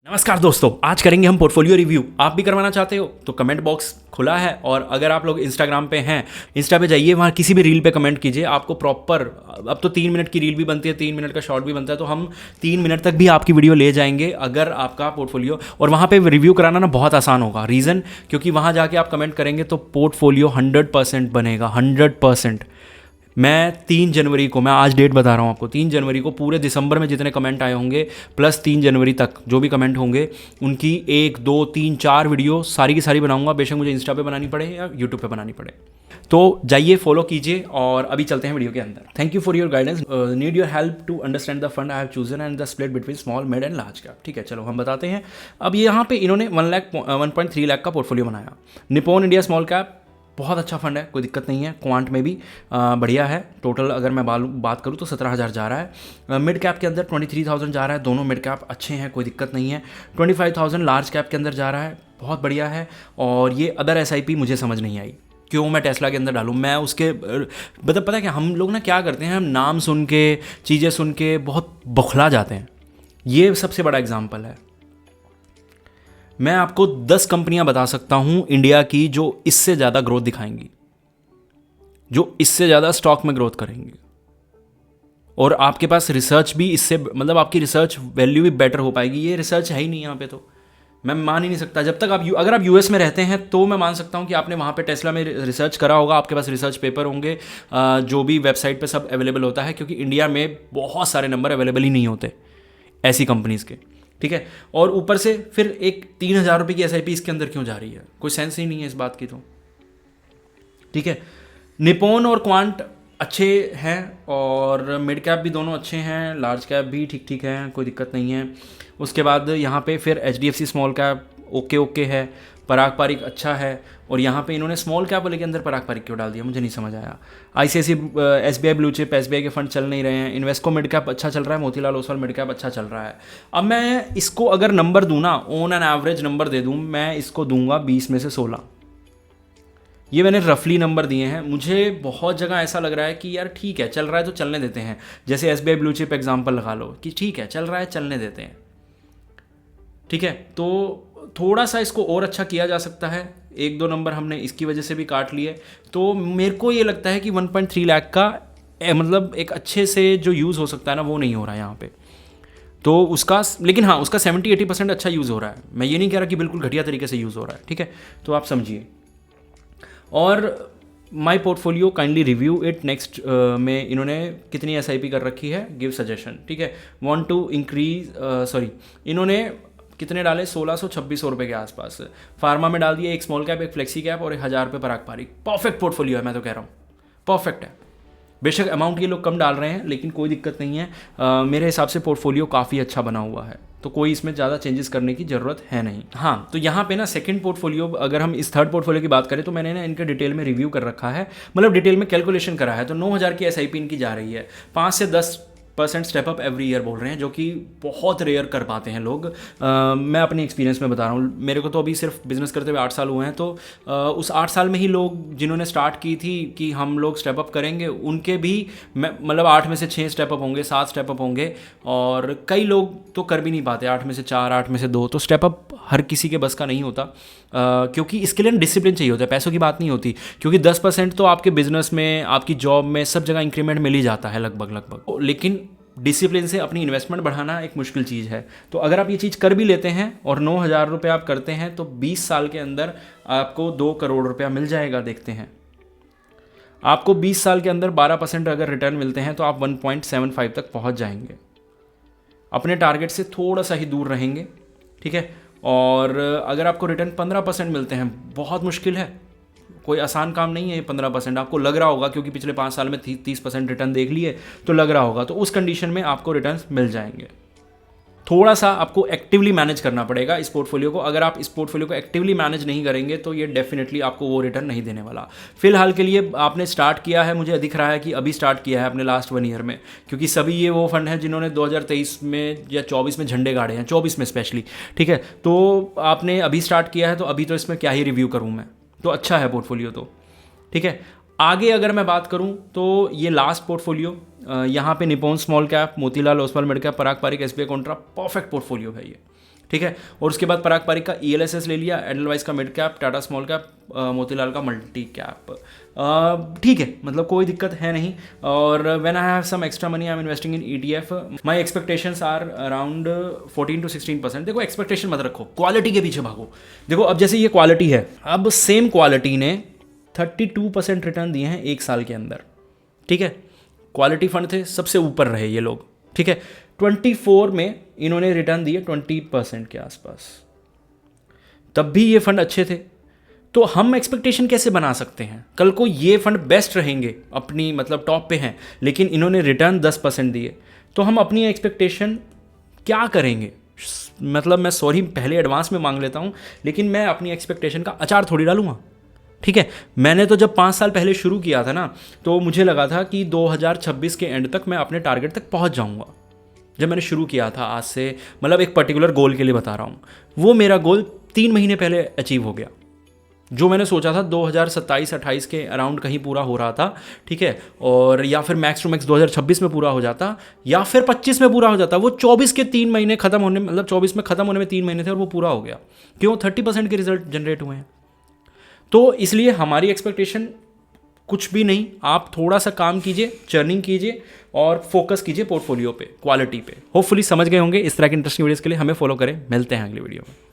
नमस्कार दोस्तों, आज करेंगे हम पोर्टफोलियो रिव्यू। आप भी करवाना चाहते हो तो कमेंट बॉक्स खुला है, और अगर आप लोग इंस्टाग्राम पे हैं, इंस्टा पे जाइए, वहाँ किसी भी रील पे कमेंट कीजिए। आपको प्रॉपर, अब तो 3 मिनट की रील भी बनती है, 3 मिनट का शॉर्ट भी बनता है, तो हम 3 मिनट तक भी आपकी वीडियो ले जाएंगे अगर आपका पोर्टफोलियो। और वहाँ पे रिव्यू कराना ना बहुत आसान होगा। रीज़न क्योंकि वहाँ जाके आप कमेंट करेंगे तो पोर्टफोलियो 100% बनेगा, 100%। मैं 3 जनवरी को, मैं आज डेट बता रहा हूँ आपको, 3 जनवरी को पूरे दिसंबर में जितने कमेंट आए होंगे प्लस 3 जनवरी तक जो भी कमेंट होंगे उनकी 1 2 3 4 वीडियो सारी की सारी बनाऊंगा। बेशक मुझे इंस्टा पे बनानी पड़े या यूट्यूब पे बनानी पड़े। तो जाइए, फॉलो कीजिए, और अभी चलते हैं वीडियो के अंदर। Thank you for your guidance, need your help to understand the fund I have chosen and the split between small, mid and large cap. ठीक है, चलो हम बताते हैं। अब यहाँ पे इन्होंने 1.3 लाख का पोर्टफोलियो बनाया। निप्पॉन इंडिया स्मॉल कैप बहुत अच्छा फंड है, कोई दिक्कत नहीं है। क्वांट में भी बढ़िया है। टोटल अगर मैं बात करूँ तो 17,000 जा रहा है। मिड कैप के अंदर 23,000 जा रहा है। दोनों मिड कैप अच्छे हैं, कोई दिक्कत नहीं है। 25,000 लार्ज कैप के अंदर जा रहा है, बहुत बढ़िया है। और ये अदर SIP मुझे समझ नहीं आई क्यों मैं टेस्ला के अंदर डालूँ। मैं उसके मतलब पता है क्या, हम लोग ना क्या करते हैं, हम नाम सुन के, चीज़ें सुन के बहुत बौखला जाते हैं। ये सबसे बड़ा एग्जाम्पल है। मैं आपको 10 कंपनियां बता सकता हूं इंडिया की जो इससे ज़्यादा ग्रोथ दिखाएंगी, जो इससे ज़्यादा स्टॉक में ग्रोथ करेंगी, और आपके पास रिसर्च भी इससे, मतलब आपकी रिसर्च वैल्यू भी बेटर हो पाएगी। ये रिसर्च है ही नहीं यहाँ पे, तो मैं मान ही नहीं सकता। जब तक आप अगर आप US में रहते हैं तो मैं मान सकता हूँ कि आपने वहाँ पे टेस्ला में रिसर्च करा होगा, आपके पास रिसर्च पेपर होंगे, जो भी वेबसाइट पे सब अवेलेबल होता है, क्योंकि इंडिया में बहुत सारे नंबर अवेलेबल ही नहीं होते ऐसी कंपनीज़ के। ठीक है, और ऊपर से फिर एक 3,000 रुपये की SIP इसके अंदर क्यों जा रही है, कोई सेंस ही नहीं है इस बात की। तो ठीक है, निप्पॉन और क्वांट अच्छे हैं, और मिड कैप भी दोनों अच्छे हैं, लार्ज कैप भी ठीक ठीक है, कोई दिक्कत नहीं है। उसके बाद यहाँ पे फिर HDFC स्मॉल कैप ओके है, पराग पारिक अच्छा है। और यहाँ पे इन्होंने स्मॉल कैप वाले के अंदर पराग पारिक क्यों डाल दिया, मुझे नहीं समझ आया। ICICI SBI blue chip, SBI के फंड चल नहीं रहे हैं। इन्वेस्को मिड कैप अच्छा चल रहा है, मोतीलाल ओसवाल मिड कैप अच्छा चल रहा है। अब मैं इसको अगर नंबर दूँ ना, ऑन एन एवरेज नंबर दे दूँ, मैं इसको दूंगा 20 में से 16। ये मैंने रफली नंबर दिए हैं। मुझे बहुत जगह ऐसा लग रहा है कि यार ठीक है, चल रहा है तो चलने देते हैं। जैसे SBI ब्लू चिप एग्जाम्पल लगा लो कि ठीक है, चल रहा है, चलने देते हैं। ठीक है, तो थोड़ा सा इसको और अच्छा किया जा सकता है। 1-2 नंबर हमने इसकी वजह से भी काट लिए। तो मेरे को ये लगता है कि 1.3 लाख का मतलब एक अच्छे से जो यूज़ हो सकता है ना, वो नहीं हो रहा है यहाँ पे। तो उसका, लेकिन हाँ, उसका 70-80% अच्छा यूज़ हो रहा है। मैं ये नहीं कह रहा कि बिल्कुल घटिया तरीके से यूज़ हो रहा है। ठीक है, तो आप समझिए। और my portfolio kindly review it next में इन्होंने कितनी SIP कर रखी है, गिव सजेशन। ठीक है, वांट टू इंक्रीज, सॉरी, इन्होंने कितने डाले, 1600-2600 रुपये के आसपास। फार्मा में डाल दिए, एक स्मॉल कैप, एक फ्लेक्सी कैप, और 1,000 रुपये पराग पारिक। परफेक्ट पोर्टफोलियो है, मैं तो कह रहा हूँ परफेक्ट है। बेशक अमाउंट ये लोग कम डाल रहे हैं, लेकिन कोई दिक्कत नहीं है। मेरे हिसाब से पोर्टफोलियो काफ़ी अच्छा बना हुआ है, तो कोई इसमें ज़्यादा चेंजेस करने की ज़रूरत है नहीं। हाँ, तो यहाँ पे ना सेकंड पोर्टफोलियो, अगर हम इस थर्ड पोर्टफोलियो की बात करें तो मैंने ना इनके डिटेल में रिव्यू कर रखा है, मतलब डिटेल में कैलकुलेशन करा है। तो 9,000 की SIP इनकी जा रही है। 5 से 10% स्टेप अप एवरी ईयर बोल रहे हैं, जो कि बहुत रेयर कर पाते हैं लोग। मैं अपने एक्सपीरियंस में बता रहा हूँ, मेरे को तो अभी सिर्फ बिजनेस करते हुए 8 साल हुए हैं। तो उस 8 साल में ही लोग जिन्होंने स्टार्ट की थी कि हम लोग स्टेप अप करेंगे, उनके भी मतलब 8 में से 6 स्टेप अप होंगे, 7 स्टेप अप होंगे। और कई लोग तो कर भी नहीं पाते, 8 में से 4, 8 में से 2। तो स्टेप अप हर किसी के बस का नहीं होता, क्योंकि इसके लिए डिसिप्लिन चाहिए होता है, पैसों की बात नहीं होती। क्योंकि 10% तो आपके बिजनेस में, आपकी जॉब में, सब जगह इंक्रीमेंट मिल ही जाता है लगभग। लेकिन डिसिप्लिन से अपनी इन्वेस्टमेंट बढ़ाना एक मुश्किल चीज़ है। तो अगर आप ये चीज़ कर भी लेते हैं और 9,000 रुपये आप करते हैं, तो 20 साल के अंदर आपको 2 करोड़ रुपया मिल जाएगा। देखते हैं, आपको 20 साल के अंदर 12% अगर रिटर्न मिलते हैं तो आप 1.75 तक पहुंच जाएंगे। अपने टारगेट से थोड़ा सा ही दूर रहेंगे। ठीक है, और अगर आपको रिटर्न 15% मिलते हैं, बहुत मुश्किल है, कोई आसान काम नहीं है ये 15%। आपको लग रहा होगा क्योंकि पिछले 5 साल में 30% रिटर्न देख लिए, तो लग रहा होगा। तो उस कंडीशन में आपको रिटर्न मिल जाएंगे। थोड़ा सा आपको एक्टिवली मैनेज करना पड़ेगा इस पोर्टफोलियो को। अगर आप इस पोर्टफोलियो को एक्टिवली मैनेज नहीं करेंगे तो ये डेफिनेटली आपको वो रिटर्न नहीं देने वाला। फिलहाल के लिए आपने स्टार्ट किया है, मुझे दिख रहा है कि अभी स्टार्ट किया है अपने लास्ट 1 ईयर में, क्योंकि सभी ये वो फंड है जिन्होंने 2023 में या 24 में झंडे गाड़े हैं, 24 में स्पेशली। ठीक है, तो आपने अभी स्टार्ट किया है, तो अभी तो इसमें क्या ही रिव्यू करूँ मैं, तो अच्छा है पोर्टफोलियो तो। ठीक है, आगे अगर मैं बात करूं तो ये लास्ट पोर्टफोलियो, यहाँ पे Nippon small cap, Motilal Oswal mid cap, Parag Parikh, SBI contra, perfect portfolio है ये। ठीक है। और उसके बाद पराग पारिक का ELSS ले लिया, एडलवाइस का mid cap, Tata small cap, Motilal का मल्टी कैप। ठीक है, मतलब कोई दिक्कत है नहीं। और when I have some extra money I am investing in ETF, my expectations are around 14 to 16%। देखो एक्सपेक्टेशन मत रखो, क्वालिटी के पीछे भागो। देखो अब जैसे ये क्वालिटी है, अब सेम क्वालिटी ने 32% रिटर्न दिए हैं 1 साल के अंदर, ठीक है। क्वालिटी फंड थे, सबसे ऊपर रहे ये लोग, ठीक है। 24 में इन्होंने रिटर्न दिए 20% के आसपास, तब भी ये फंड अच्छे थे। तो हम एक्सपेक्टेशन कैसे बना सकते हैं? कल को ये फंड बेस्ट रहेंगे, अपनी मतलब टॉप पे हैं, लेकिन इन्होंने रिटर्न 10% दिए, तो हम अपनी एक्सपेक्टेशन क्या करेंगे? मतलब मैं सॉरी पहले एडवांस में मांग लेता हूँ, लेकिन मैं अपनी एक्सपेक्टेशन का अचार थोड़ी डालूंगा, ठीक है। मैंने तो जब 5 साल पहले शुरू किया था ना, तो मुझे लगा था कि 2026 के एंड तक मैं अपने टारगेट तक पहुँच जाऊँगा। जब मैंने शुरू किया था आज से, मतलब एक पर्टिकुलर गोल के लिए बता रहा हूँ, वो मेरा गोल 3 महीने पहले अचीव हो गया। जो मैंने सोचा था 2027-28 के अराउंड कहीं पूरा हो रहा था, ठीक है, और या फिर मैक्स टू मैक्स 2026 में पूरा हो जाता, या फिर 25 में पूरा हो जाता, वो 24 के 3 महीने खत्म होने, मतलब 24 में खत्म होने में 3 महीने थे और वो पूरा हो गया। क्यों? 30% के रिजल्ट जनरेट हुए हैं। तो इसलिए हमारी एक्सपेक्टेशन कुछ भी नहीं, आप थोड़ा सा काम कीजिए, चर्निंग कीजिए और फोकस कीजिए पोर्टफोलियो पे, क्वालिटी पे। होपफुली समझ गए होंगे। इस तरह के इंटरेस्टिंग वीडियोस के लिए हमें फॉलो करें। मिलते हैं अगली वीडियो में।